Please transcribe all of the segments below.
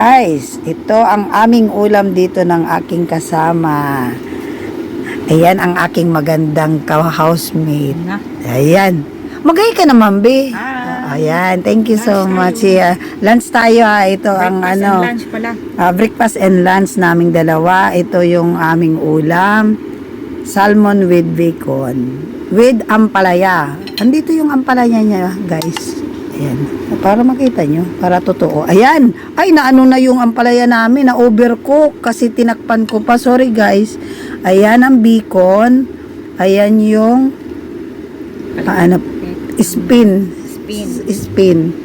Guys, ito ang aming ulam dito ng aking kasama. Ayan ang aking magandang ka-housemate. Ayan. Magay ka naman, Be. Ayan, thank you so much. Lunch tayo ha. Ito ang Lunch pala. breakfast and lunch naming dalawa. Ito yung aming ulam. Salmon with bacon. With ampalaya. Andito yung ampalaya niya, guys. Ayan. Para makita nyo. Para totoo. Ayan. Ay, naano na yung ampalaya namin. Na-overcook. Kasi tinakpan ko pa. Sorry, guys. Ayan ang bacon. Ayan yung spin. Pin.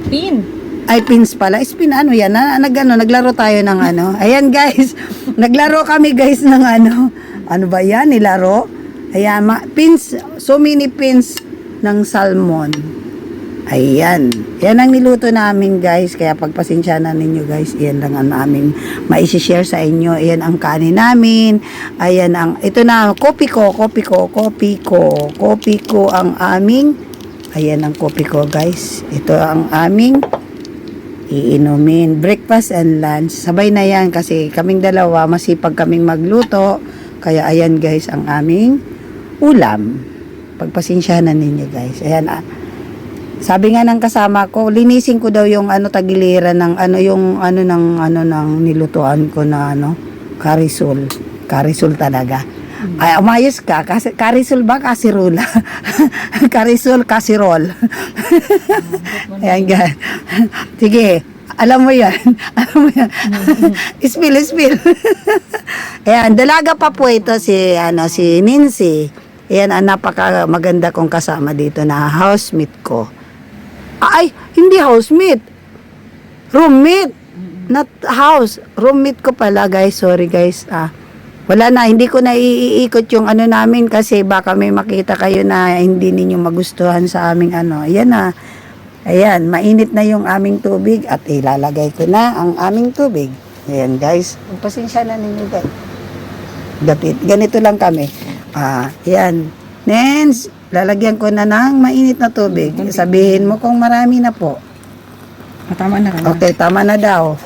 Ay, pins pala. Spin, ano yan? Naglaro tayo ng ano. Ayan, guys. Naglaro kami, guys, ng ano. Ano ba yan? Nilaro. Ayan, pins. So many pins ng salmon. Ayan. Yan ang niluto namin, guys. Kaya pagpasensya na ninyo, guys. Yan lang ang aming maisishare sa inyo. Ayan ang kanin namin. Ayan ang, ito na, kopi ko ang aming, ayan ang kopi ko, guys. Ito ang aming iinumin. Breakfast and lunch. Sabay na yan kasi kaming dalawa, masipag kaming magluto. Kaya ayan, guys, ang aming ulam. Pagpasensya na ninyo, guys. Ayan, sabi nga ng kasama ko, linisin ko daw yung tagiliran ng ng nilutuan ko na karisol. Karisol talaga. Ay, umayos ka. Kasi karisol ba? Kasirula. Karisol, kasirol. Ayan, guys. Sige. Alam mo yan. Spill. Ayan, dalaga pa po ito si Nancy. Ayan, ang napaka maganda kong kasama dito na housemate ko. Ay, hindi housemate. Roommate. Not house. Roommate ko pala, guys. Sorry, guys. Wala na. Hindi ko na iikot yung namin kasi baka may makita kayo na hindi ninyo magustuhan sa aming Ayan na. Ayan, mainit na yung aming tubig at ilalagay ko na ang aming tubig. Ayan, guys. Pasensya na ninyo, guys. Ganito lang kami. Ayan. Nens, lalagyan ko na ng mainit na tubig. Sabihin mo kung marami na po. Tama na. Okay, tama na daw.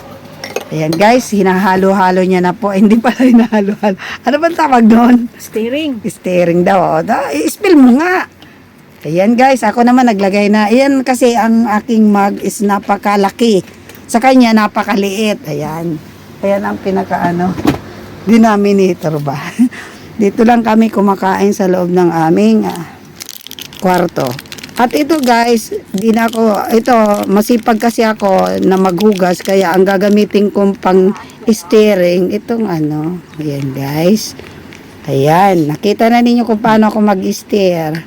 Ayan, guys, hinahalo-halo niya na po. Hindi pala hinahalo-halo. Ano ba tawag doon? Steering daw. I-spill mo nga. Ayan, guys, ako naman naglagay na. Ayan, kasi ang aking mug is napakalaki. Sa kanya, napakaliit. Ayan. Ayan ang denominator ba? Dito lang kami kumakain sa loob ng aming kwarto. At ito, guys, masipag kasi ako na maghugas, kaya ang gagamitin kong pang steering, itong ayan, guys. Ayan, nakita na ninyo kung paano ako mag-steer.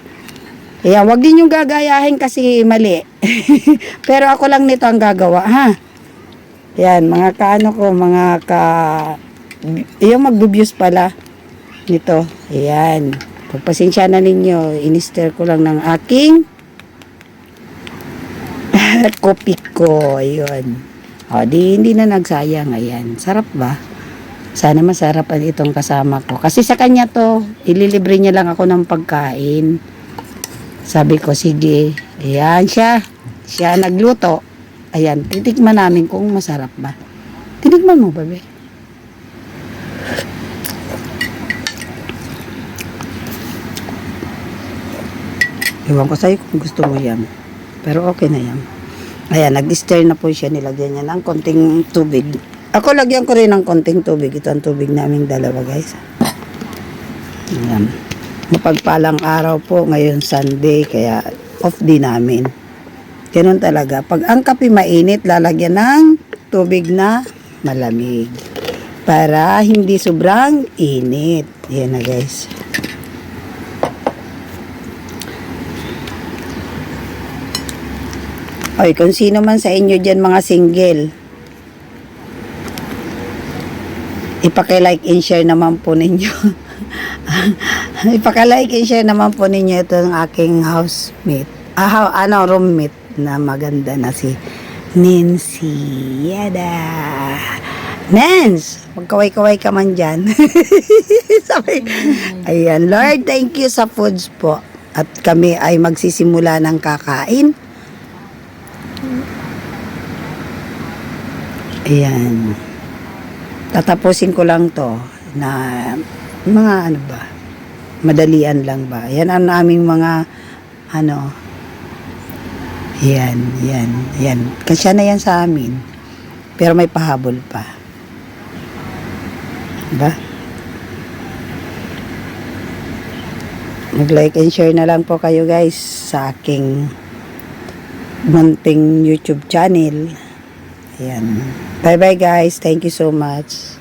Ayan, wag din yung gagayahin kasi mali. Pero ako lang nito ang gagawa, ha? Ayan, yung magbubyus pala nito. Ayan. Pagpasensya na ninyo, in-stir ko lang ng aking kopi ko. Ayun. Hindi na nagsayang. Ayan. Sarap ba? Sana masarapan itong kasama ko. Kasi sa kanya to, ililibre niya lang ako ng pagkain. Sabi ko, sige. Ayan siya. Siya nagluto. Ayan. Titikman namin kung masarap ba. Tinikman mo ba, be? Iwan ko sa'yo kung gusto mo yan. Pero okay na yan. Ayan, nag-stir na po siya. Nilagyan niya ng konting tubig. Ako lagyan ko rin ng konting tubig. Ito ang tubig naming dalawa, guys. Ayan. Mapagpalang araw po ngayon Sunday. Kaya off din namin. Ganun talaga. Pag ang kape mainit, lalagyan ng tubig na malamig. Para hindi sobrang init. Ayan na, guys. Oy, kung sino man sa inyo dyan mga single, ipaki-like and share naman po ninyo. Ipaki-like and share naman po ninyo ito ng aking housemate. Roommate na maganda na si Nancy. Yada. Nance, magkaway-kaway ka man dyan. Sabi, ayan, Lord, thank you sa foods po. At kami ay magsisimula ng kakain. Ayan. Tatapusin ko lang to na mga ano ba, madalian lang ba. Yan ang aming mga ano, yan. Kasya na yan sa amin. Pero may pahabol pa. Diba? Mag-like and share na lang po kayo guys sa aking munting YouTube channel. Ayan. Bye bye guys. Thank you so much.